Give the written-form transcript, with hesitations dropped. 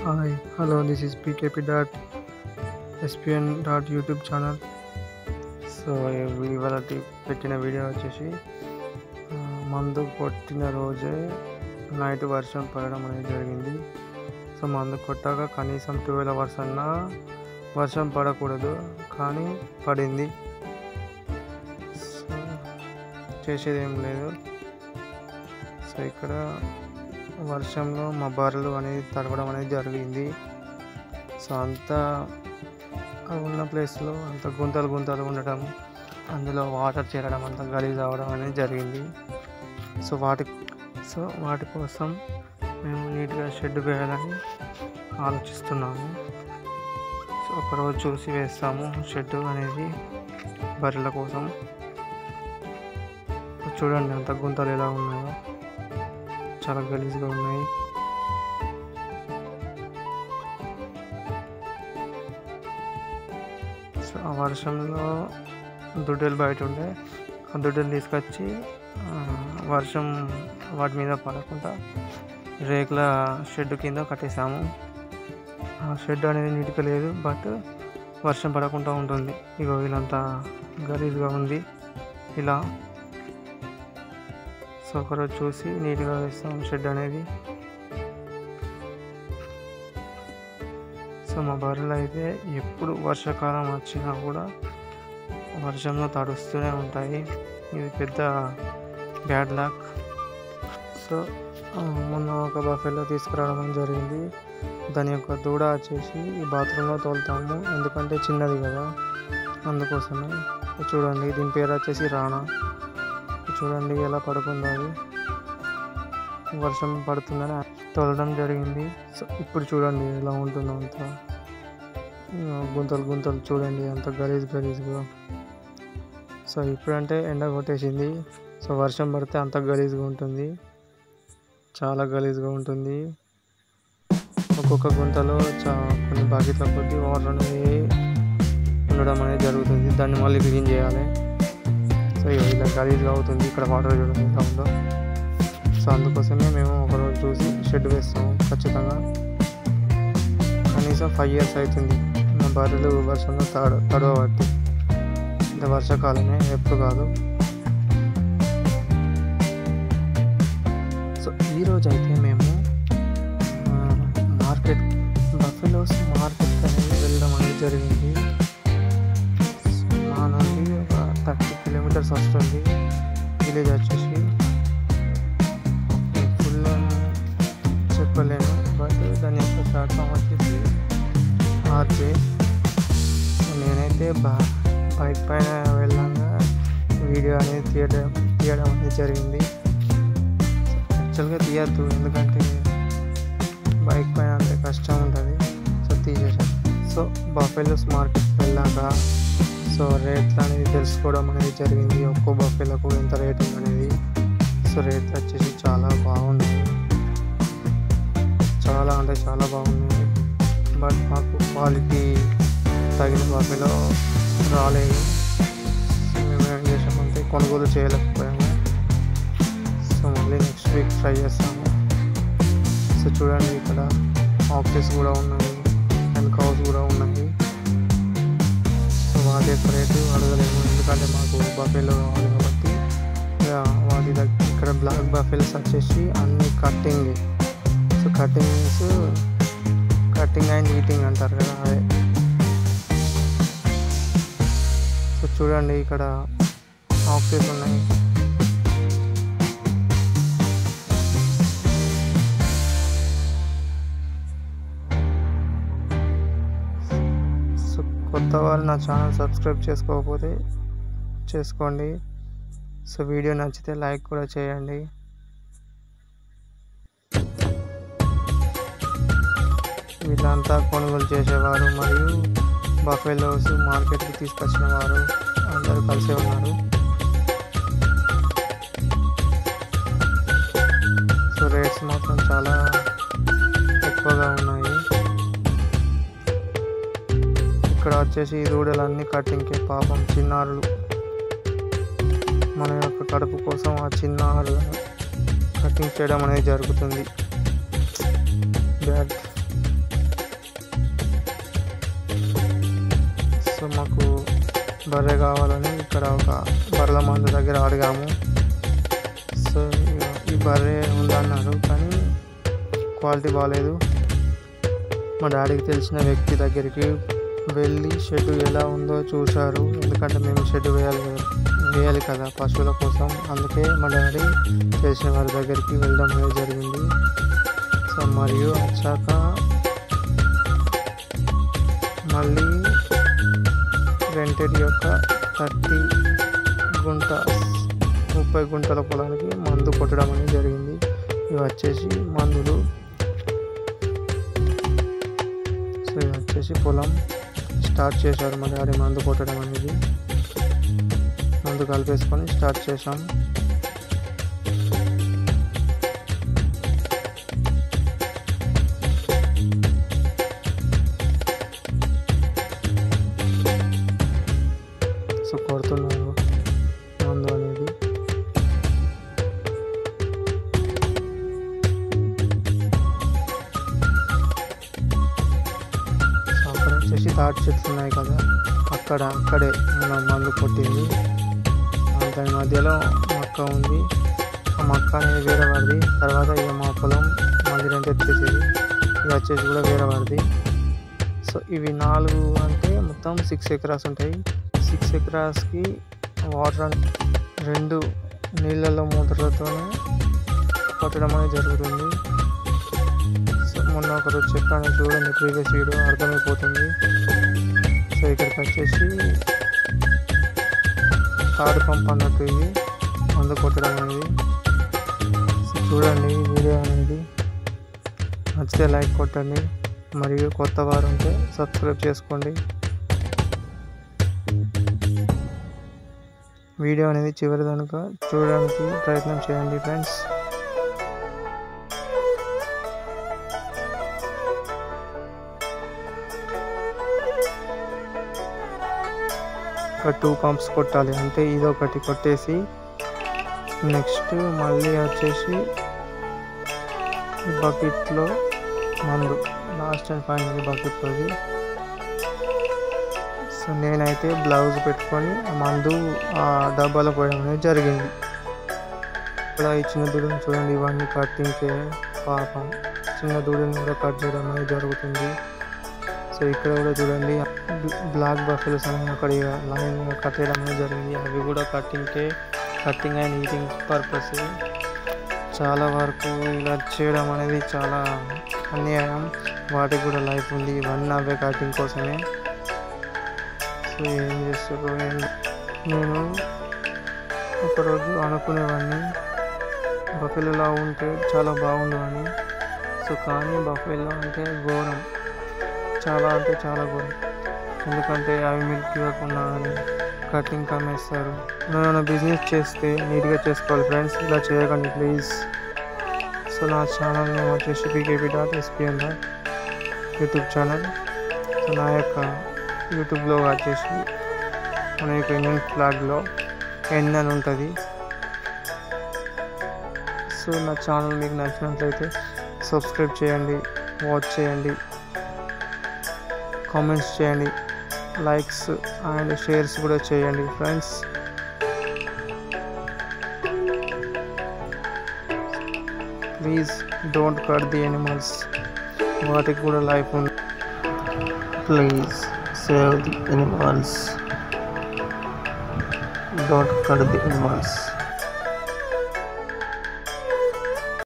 Hi, hello, this is pkp.spn.youtube channel. So ఇవాళ పెట్టిన video వచ్చేసి మందు కొట్టిన రోజే నైట్ వర్షం పడడం అనేది జరిగింది. సో మందు కొట్టాక కనీసం 12 hours అన్నా వర్షం పడకూడదు, కానీ పడింది. సో చేసేది ఏం లేదు. సో ఇక్కడ వర్షంలో మా బర్రెలు అనేది తడవడం అనేది జరిగింది. సో అంతా ఉన్న ప్లేస్లో అంత గుంతలు ఉండటం, అందులో వాటర్ చేరడం, అంతా గలీజ్ అవ్వడం అనేది జరిగింది. సో వాటి కోసం మేము నీట్గా షెడ్ వేయాలని ఆలోచిస్తున్నాము. సో ఒకరోజు చూసి వేస్తాము షెడ్ అనేది బర్రెల కోసం. చూడండి అంత గుంతలు ఎలా ఉన్నాయో, చాలా గలీజ్గా ఉన్నాయి. సో ఆ వర్షంలో దుడ్డలు బయట ఉండే, ఆ దుడ్డలు తీసుకొచ్చి వర్షం వాటి మీద పడకుండా రేకుల షెడ్ కింద కట్టేసాము. ఆ షెడ్ అనేది నీట్గా లేదు, బట్ వర్షం పడకుండా ఉంటుంది. ఇగో ఇలాంతా గలీజ్గా ఉంది ఇలా. సో ఒకరోజు చూసి నీట్గా వేస్తాం షెడ్ అనేది. సో మా బర్రెలు అయితే ఎప్పుడు వర్షాకాలం వచ్చినా కూడా వర్షంలో తడుస్తూనే ఉంటాయి. ఇది పెద్ద బ్యాడ్ లక్. సో మొన్న ఒక బఫెలో తీసుకురావడం జరిగింది. దాని యొక్క దూడ వచ్చేసి ఈ బాత్రూంలో తోలుతాము, ఎందుకంటే చిన్నది కదా, అందుకోసమే. చూడండి, దీని పేరు వచ్చేసి రాణా. చూడండి ఎలా పడుకుందో, అది వర్షం పడుతుందని తోలడం జరిగింది. సో ఇప్పుడు చూడండి ఎలా ఉంటుందో, అంత గుంతలు చూడండి, అంత గలీజ్గా. సో ఇప్పుడంటే ఎండ కొట్టేసింది. సో వర్షం పడితే అంత గలీజ్గా ఉంటుంది, చాలా గలీజ్గా ఉంటుంది. ఒక్కొక్క గుంతలో కొన్ని బకెట్ల కొద్ది వాటర్ అనేది ఉండడం అనేది జరుగుతుంది. దాన్ని మళ్ళీ క్లీన్ చేయాలి. సో ఇలా గలీజ్గా అవుతుంది. ఇక్కడ వాటర్ చూడండి ఎలా ఉందో. సో అందుకోసమే మేము ఒకరోజు చూసి షెడ్ వేస్తాము ఖచ్చితంగా. కనీసం 5 years అవుతుంది మా బర్రెలు వర్షంలో తడవబట్టి. ఇంత వర్షాకాలమే, ఎప్పుడు కాదు. సో ఈరోజు అయితే మేము బఫెలోస్ మార్కెట్ అనేది వెళ్ళడం అనేది జరిగింది. మా నుండి ఒక 30 kilometers వస్తుంది విలేజ్ వచ్చేసి. ఫుల్ చెప్పలేను, బట్ దాని యొక్క షార్ట్ ఫామ్ వచ్చేసి ఆర్జే. నేనైతే బైక్ పైన వెళ్ళాక వీడియో అనేది తీయడం అనేది జరిగింది. యాక్చువల్గా తీయద్దు, ఎందుకంటే బైక్ పైన అంతే కష్టం ఉంటుంది. సో తీసేసాను. సో బఫెలోస్ మార్కెట్కి వెళ్ళాక సో రేట్లు అనేది తెలుసుకోవడం అనేది జరిగింది. ఒక్కో బఫెలకు ఎంత రేట్ అనేది. సో రేట్లు వచ్చేసి చాలా బాగున్నాయి, చాలా అంటే చాలా బాగున్నాయి. బట్ మాకు క్వాలిటీ తగిన బఫెలో రాలేదు. మేము ఏం చేసామంటే కొనుగోలు చేయలేకపోయాము. సో మళ్ళీ నెక్స్ట్ వీక్ ట్రై చేస్తాము. సో చూడండి, ఇక్కడ ఆక్సెస్ కూడా ఉన్నాయి అండ్ కౌస్ కూడా ఉన్నాయి. సో వాటి యొక్క రేటు అడగలేము, ఎందుకంటే మాకు బఫెలో కావాలి కాబట్టి. వాటి దగ్గర ఇక్కడ బ్లాక్ బఫెల్స్ వచ్చేసి అన్ని cutting. So cutting and eating అంటారు కదా, అదే. సో చూడండి, ఇక్కడ ఆక్సెస్ ఉన్నాయి. కొత్త వాళ్ళు నా ఛానల్ సబ్స్క్రైబ్ చేసుకోకపోతే చేసుకోండి. సో వీడియో నచ్చితే లైక్ కూడా చేయండి. వీళ్ళంతా కొనుగోలు చేసేవారు మరియు బఫెలోస్ మార్కెట్కి తీసుకొచ్చిన వారు అందరూ కలిసే ఉన్నారు. సో రేట్స్ మాత్రం చాలా ఎక్కువగా ఉన్నాయి. ఇక్కడ వచ్చేసి ఈ దూడలన్నీ కట్టింగ్కే, పాపం చిన్నారులు. మన యొక్క కడుపు కోసం ఆ చిన్నారులను కటింగ్ చేయడం అనేది జరుగుతుంది. బ్యాడ్ బర్రె కావాలని ఇక్కడ ఒక బర్రెల మందు దగ్గర అడిగాము. సో ఈ బర్రె ఉందన్నారు కానీ క్వాలిటీ బాగాలేదు. మా డాడీకి తెలిసిన వ్యక్తి దగ్గరికి వెళ్ళి షెడ్ ఎలా ఉందో చూశారు. ఎందుకంటే మేము షెడ్ వేయాలి కదా పశువుల కోసం. అందుకే మా డాడీ తెలిసిన వారి దగ్గరికి వెళ్ళడం అనేది జరిగింది. సో మరియు వచ్చాక మళ్ళీ రెంటెడ్ యొక్క 30 గుంటల పొలానికి మందు కొట్టడం అనేది జరిగింది. ఇవి వచ్చేసి మందులు. సో ఇవి వచ్చేసి పొలం స్టార్ట్ చేశారు మా డాడీ మందు కొట్టడం అనేది. మందు కలిపేసుకొని స్టార్ట్ చేశాం. సో కొడుతున్నారు మందు అనేది. సో అక్కడ వచ్చేసి తాటి చెట్లు ఉన్నాయి కదా, అక్కడే మనం మందు కొట్టింది. దాని మధ్యలో మొక్క ఉంది. ఆ మొక్క అనేది వేరే వాడిది. తర్వాత ఇక మా పొలం మళ్ళీ రెంట్ ఎత్తేసేది. ఇది వచ్చేసి కూడా వేరే వాడిది. సో ఇవి 4 అంటే మొత్తం 6 ఎకరాస్ ఉంటాయి. 6 ఎకరాస్కి వాటర్ 2 నీళ్ళల్లో మోటార్లతోనే కొట్టడం అనేది జరుగుతుంది. సో మొన్న ఒకరోజు చెప్పాను చూడండి, ప్రీవియస్ వీడియో అర్థమైపోతుంది. సో ఇక్కడికి వచ్చేసి థర్డ్ పంప్ అన్నట్టు ఇది మందు కొట్టడం అనేది. సో చూడండి వీడియో అనేది. నచ్చితే లైక్ కొట్టండి, మరియు కొత్త వారు ఉంటే సబ్స్క్రైబ్ చేసుకోండి. వీడియో అనేది చివరి దాకా చూడడానికి ప్రయత్నం చేయండి ఫ్రెండ్స్. ఒక 2 పంప్స్ కొట్టాలి. అంటే ఇదొకటి కొట్టేసి నెక్స్ట్ మళ్ళీ వచ్చేసి ఈ బకెట్లో మందు లాస్ట్ అండ్ ఫైనల్ బకెట్లోది. సో నేనైతే బ్లౌజ్ పెట్టుకొని మందు ఆ డబ్బాలో పోయడం అనేది జరిగింది. ఇక్కడ ఈ చిన్న దూడని చూడండి, ఇవన్నీ కట్టింగ్కే పాపం చిన్న దూడని కూడా కట్ చేయడం అనేది జరుగుతుంది. సో ఇక్కడ కూడా చూడండి బ్లాక్ బఫెలోస్ అని అక్కడ లైన్ కట్ చేయడం అనేది జరిగింది. అవి కూడా కట్టింగ్ అండ్ ఈటింగ్ పర్పస్. చాలా వరకు ఇలా చేయడం అనేది చాలా అన్యాయం. వాటికి కూడా లైఫ్ ఉంది. ఇవన్నీ అవే కటింగ్ కోసమే. సో ఏం చేస్తారు, నేను ఒకరోజు అనుకునేవాడిని బఫెలోలా ఉంటే చాలా బాగుండు అని. సో కానీ బఫెలో అంటే ఘోరం, చాలా అంటే చాలా ఘోరం. ఎందుకంటే అవి మిల్క్ ఇవ్వకుండా అని కటింగ్ కమ్మేస్తారు. ఏమైనా బిజినెస్ చేస్తే నీట్గా చేసుకోవాలి ఫ్రెండ్స్, ఇలా చేయకండి ప్లీజ్. సో నా ఛానల్ నేమ్ వచ్చేసి pkp.spn యూట్యూబ్ ఛానల్. సో నా యొక్క యూట్యూబ్లో వచ్చేసి మన యొక్క ఇండియన్ ఫ్లాగ్లో ఎన్ అని ఉంటుంది. సో నా ఛానల్ మీకు నచ్చినట్లయితే సబ్స్క్రైబ్ చేయండి, వాచ్ చేయండి, కామెంట్స్ చేయండి, లైక్స్ అండ్ షేర్స్ కూడా చేయండి friends. Please don't cut the animals. వాటికి కూడా లైఫ్ ఉంది. Please save the animals. Don't cut the animals.